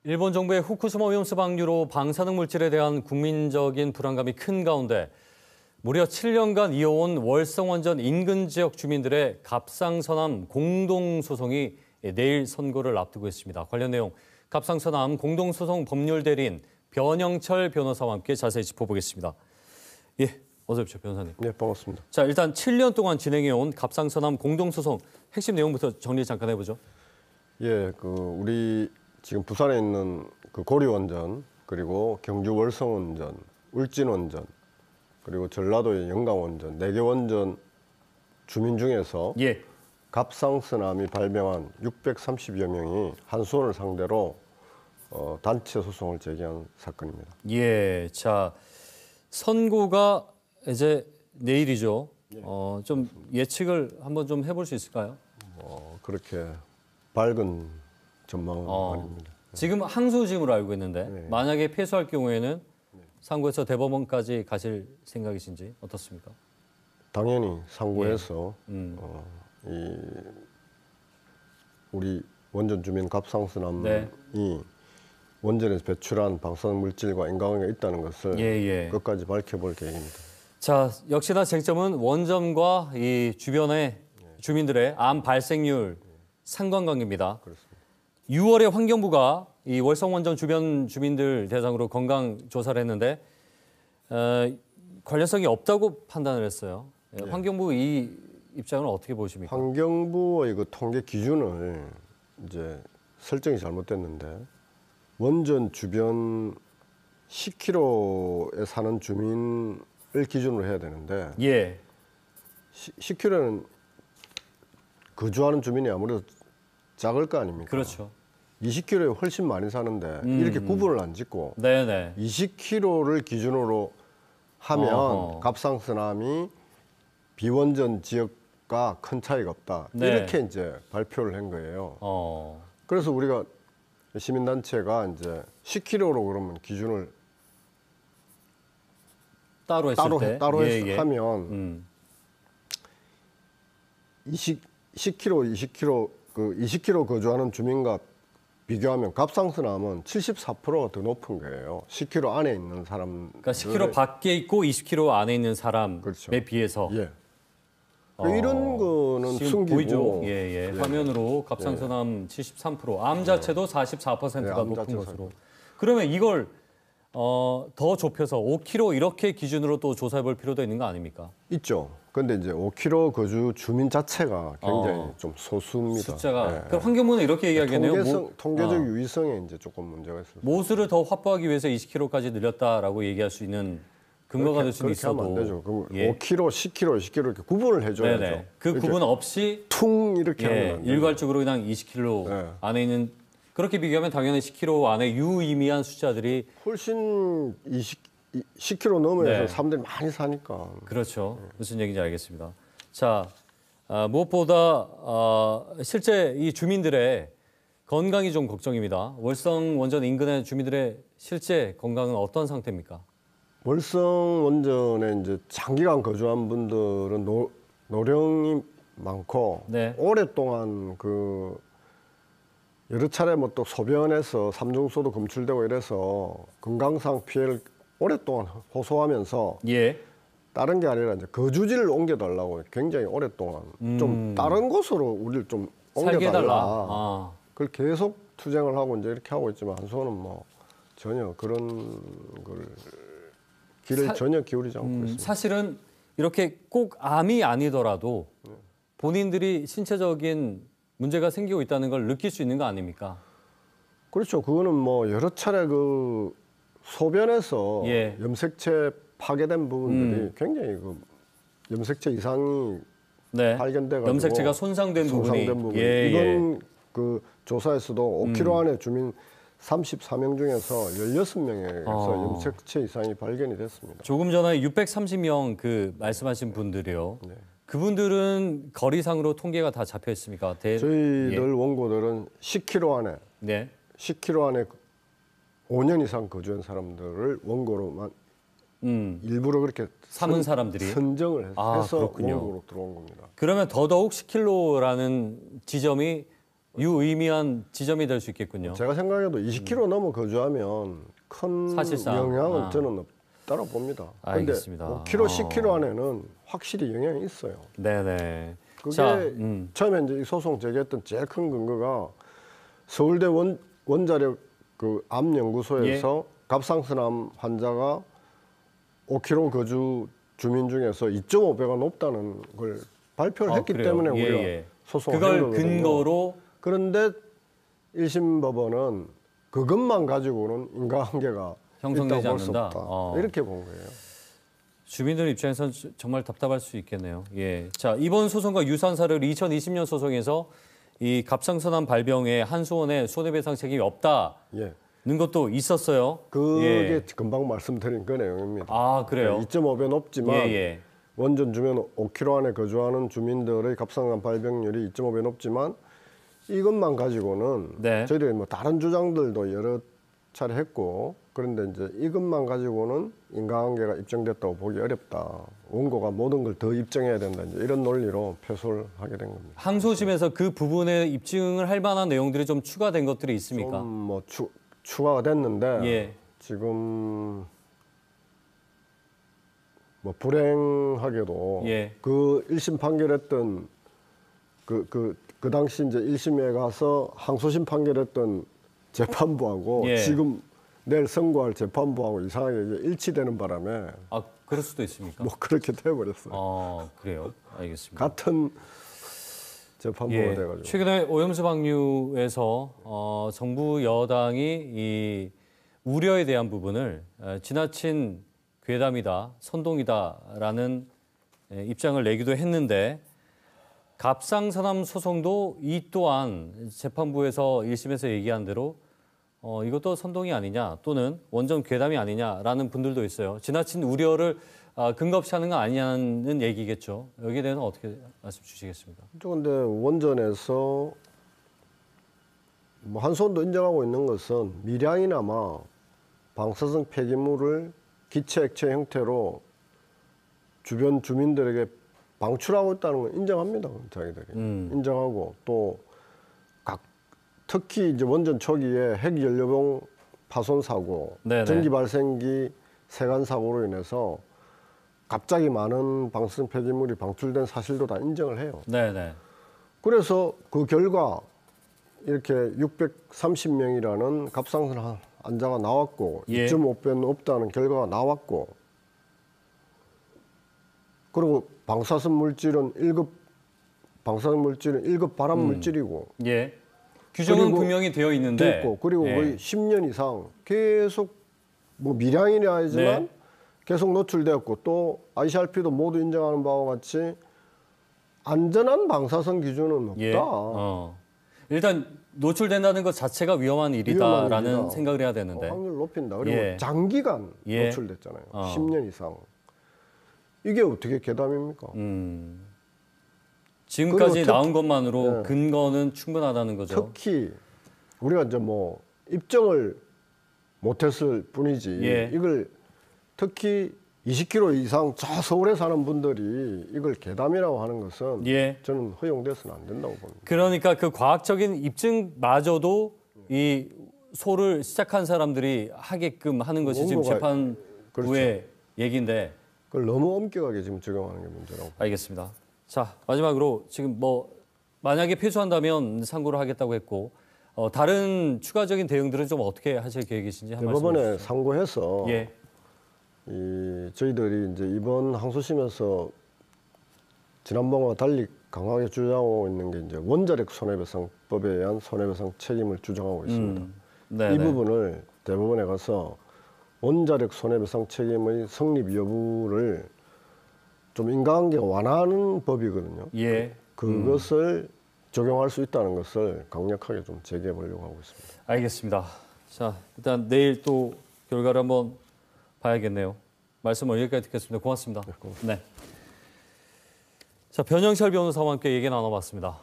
일본 정부의 후쿠시마 오염수 방류로 방사능 물질에 대한 국민적인 불안감이 큰 가운데 무려 7년간 이어온 월성원전 인근 지역 주민들의 갑상선암 공동소송이 내일 선고를 앞두고 있습니다. 관련 내용 갑상선암 공동소송 법률 대리인 변영철 변호사와 함께 자세히 짚어보겠습니다. 예, 어서 오십시오, 변호사님. 네, 반갑습니다. 자, 일단 7년 동안 진행해온 갑상선암 공동소송 핵심 내용부터 정리 잠깐 해보죠. 예, 우리 지금 부산에 있는 고리원전, 그리고 경주 월성원전, 울진원전, 그리고 전라도의 영광원전, 4개 원전 주민 중에서 갑상선암이 발병한 630여 명이 한수원을 상대로 단체 소송을 제기한 사건입니다. 예, 자, 선고가 이제 내일이죠. 좀 예측을 한번 좀 해볼 수 있을까요? 그렇게 밝은 전망은 아닙니다. 지금 항소심으로 알고 있는데 네. 만약에 패소할 경우에는 상고에서 대법원까지 가실 생각이신지 어떻습니까? 당연히 상고해서 우리 원전 주민 갑상선암이 원전에서 배출한 방사능 물질과 인과관계가 있다는 것을 끝까지 밝혀볼 계획입니다. 자, 역시나 쟁점은 원전과 이 주변의 주민들의 암 발생률 상관관계입니다. 그렇습니다. 6월에 환경부가 이 월성원전 주변 주민들 대상으로 건강 조사를 했는데 관련성이 없다고 판단을 했어요. 환경부 이 입장을 어떻게 보십니까? 환경부의 통계 기준을 이제 설정이 잘못됐는데 원전 주변 10km에 사는 주민을 기준으로 해야 되는데 10km는 거주하는 주민이 아무래도 작을 거 아닙니까? 그렇죠. 20km에 훨씬 많이 사는데 이렇게 구분을 안 짓고 20km를 기준으로 하면 갑상선암이 비원전 지역과 큰 차이가 없다. 이렇게 이제 발표를 한 거예요. 그래서 우리가 시민단체가 이제 10km로 그러면 기준을 따로 하면 20km 거주하는 주민과 비교하면 갑상선암은 74%가 더 높은 거예요. 10km 안에 있는 사람. 그러니까 10km 밖에 있고 20km 안에 있는 사람에 비해서. 이런 거는 숨기고. 보이죠? 화면으로 갑상선암 73%, 암 자체도 44%가 높은 것으로. 그러면 이걸 더 좁혀서 5km 이렇게 기준으로 또 조사해 볼 필요도 있는 거 아닙니까? 있죠. 그런데 이제 5km 거주 주민 자체가 굉장히 좀 소수입니다. 숫자가. 그럼 환경부는 이렇게 얘기하겠네요. 통계적 유의성에 이제 조금 문제가 있어요. 모수를 더 확보하기 위해서 20km까지 늘렸다라고 얘기할 수 있는 근거가 될 수는 있어도. 그렇게 하면 안 되죠. 5km, 10km, 20km 이렇게 구분을 해줘야죠. 그 구분 없이 퉁 이렇게 하면 안 되죠. 일괄적으로 그냥 20km 안에 있는. 그렇게 비교하면 당연히 10km 안에 유의미한 숫자들이 훨씬 10km 넘어서 사람들이 많이 사니까. 그렇죠. 무슨 얘기인지 알겠습니다. 자, 무엇보다 실제 이 주민들의 건강이 좀 걱정입니다. 월성 원전 인근의 주민들의 실제 건강은 어떤 상태입니까? 월성 원전에 이제 장기간 거주한 분들은 노령이 많고 오랫동안 여러 차례 또 소변에서 삼중소도 검출되고 이래서 건강상 피해를 오랫동안 호소하면서 다른 게 아니라 이제 거주지를 옮겨달라고 굉장히 오랫동안 좀 다른 곳으로 우리를 좀 옮겨달라. 그걸 계속 투쟁을 하고 이제 이렇게 하고 있지만 한수원은 전혀 그런 길을 전혀 기울이지 않고 있습니다. 사실은 이렇게 꼭 암이 아니더라도 본인들이 신체적인 문제가 생기고 있다는 걸 느낄 수 있는 거 아닙니까? 그렇죠. 그거는 여러 차례 소변에서 염색체 파괴된 부분들이 굉장히 염색체 이상이 발견돼가지고 염색체가 손상된 부분이 이번 조사에서도 5km 안에 주민 34명 중에서 16명에서 염색체 이상이 발견이 됐습니다. 조금 전에 630명 말씀하신 분들이요. 그분들은 거리상으로 통계가 다 잡혀 있습니까? 저희들 원고들은 10km 안에 5년 이상 거주한 사람들을 원고로만 일부러 그렇게 삼은 사람들이 선정을 해서 그렇군요. 원고로 들어온 겁니다. 그러면 더더욱 10km라는 지점이 유의미한 지점이 될 수 있겠군요. 제가 생각해도 20km 넘어 거주하면 큰 사실상, 영향은 저는 없다고 봅니다. 그런데 알겠습니다. 5km, 10km 안에는 확실히 영향이 있어요. 네네. 그게 자, 처음에 이제 이 소송 제기했던 제일 큰 근거가 서울대 원자력 그 암연구소에서 갑상선암 환자가 5km 거주 주민 중에서 2.5배가 높다는 걸 발표를 했기 그래요? 때문에 예, 우리가 예. 소송을 그걸 한 거거든요. 근거로 그런데 1심 법원은 그것만 가지고는 인과관계가 형성되지 있다고 볼 수 않는다. 없다. 이렇게 본 거예요. 주민들 입장에서는 정말 답답할 수 있겠네요. 예. 자, 이번 소송과 유사한 사례를 2020년 소송에서 이 갑상선암 발병에 한수원의 손해배상 책임이 없다는 예. 것도 있었어요. 그게 예. 금방 말씀드린 그 내용입니다. 아, 그래요? 2.5배 높지만 예, 예. 원전 주변 5km 안에 거주하는 주민들의 갑상선 발병률이 2.5배 높지만 이것만 가지고는 네. 저희들이 뭐 다른 주장들도 여러 차례 했고 그런데 이제 이것만 가지고는 인과관계가 입증됐다고 보기 어렵다. 원고가 모든 걸 더 입증해야 된다. 이제 이런 논리로 패소를 하게 된 겁니다. 항소심에서 그 부분에 입증을 할 만한 내용들이 좀 추가된 것들이 있습니까? 좀 뭐 추가가 됐는데 예. 지금 뭐 불행하게도 예. 그 1심 판결했던 그 당시 이제 1심에 가서 항소심 판결했던 재판부하고 예. 지금 내일 선고할 재판부하고 이상하게 이게 일치되는 바람에 아, 그럴 수도 있습니까? 뭐 그렇게 돼버렸어요. 그래요. 알겠습니다. 같은 재판부가 예. 돼가지고. 최근에 오염수 방류에서 정부 여당이 이 우려에 대한 부분을 지나친 괴담이다, 선동이다라는 입장을 내기도 했는데 갑상선암 소송도 이 또한 재판부에서 1심에서 얘기한 대로 이것도 선동이 아니냐 또는 원전 괴담이 아니냐라는 분들도 있어요. 지나친 우려를 근거 없이 하는 거 아니냐는 얘기겠죠. 여기에 대해서는 어떻게 말씀 주시겠습니까? 그런데 원전에서 뭐 한손도 인정하고 있는 것은 미량이나마 방사성 폐기물을 기체 액체 형태로 주변 주민들에게 방출하고 있다는 걸 인정합니다. 자기들이 인정하고 또 특히 이제 원전 초기에 핵연료봉 파손 사고, 네네. 전기 발생기 세관 사고로 인해서 갑자기 많은 방사성 폐기물이 방출된 사실도 다 인정을 해요. 네네. 그래서 그 결과 이렇게 630명이라는 갑상선 환자가 나왔고 예. 2.5배는 없다는 결과가 나왔고 그리고 방사선 물질은 1급 발암 물질이고 예. 규정은 분명히 되어 있는데 됐고 그리고 예. 거의 10년 이상 계속 뭐 미량이라 하지만 네. 계속 노출되었고 또 ICRP도 모두 인정하는 바와 같이 안전한 방사선 기준은 없다. 예. 일단 노출된다는 것 자체가 위험한 일이다라는 일이다. 생각을 해야 되는데 확률 높인다. 그리고 예. 장기간 예. 노출됐잖아요. 10년 이상. 이게 어떻게 괴담입니까? 지금까지 그리고 나온 것만으로 예. 근거는 충분하다는 거죠. 특히 우리가 이제 뭐 입증을 못했을 뿐이지 예. 이걸 특히 20km 이상 저 서울에 사는 분들이 이걸 괴담이라고 하는 것은 예. 저는 허용돼서는 안 된다고 봅니다. 그러니까 그 과학적인 입증마저도 이 소를 시작한 사람들이 하게끔 하는 것이 지금 원고가- 재판부의 그렇죠. 얘기인데 그걸 너무 엄격하게 지금 적용하는 게 문제라고. 알겠습니다. 자, 마지막으로 지금 뭐 만약에 패소한다면 상고를 하겠다고 했고 다른 추가적인 대응들은 좀 어떻게 하실 계획이신지 한 말씀 대법원에 해주시죠. 상고해서 예. 저희들이 이제 이번 항소심에서 지난번과 달리 강하게 주장하고 있는 게 이제 원자력 손해배상법에 의한 손해배상 책임을 주장하고 있습니다. 네네. 이 부분을 대법원에 가서 원자력 손해배상 책임의 성립 여부를 좀 인과관계가 완화하는 법이거든요. 예. 그것을 적용할 수 있다는 것을 강력하게 좀 제기해 보려고 하고 있습니다. 알겠습니다. 자, 일단 내일 또 결과를 한번 봐야겠네요. 말씀을 여기까지 듣겠습니다. 고맙습니다. 네, 고맙습니다. 네. 자, 변영철 변호사와 함께 얘기 나눠봤습니다.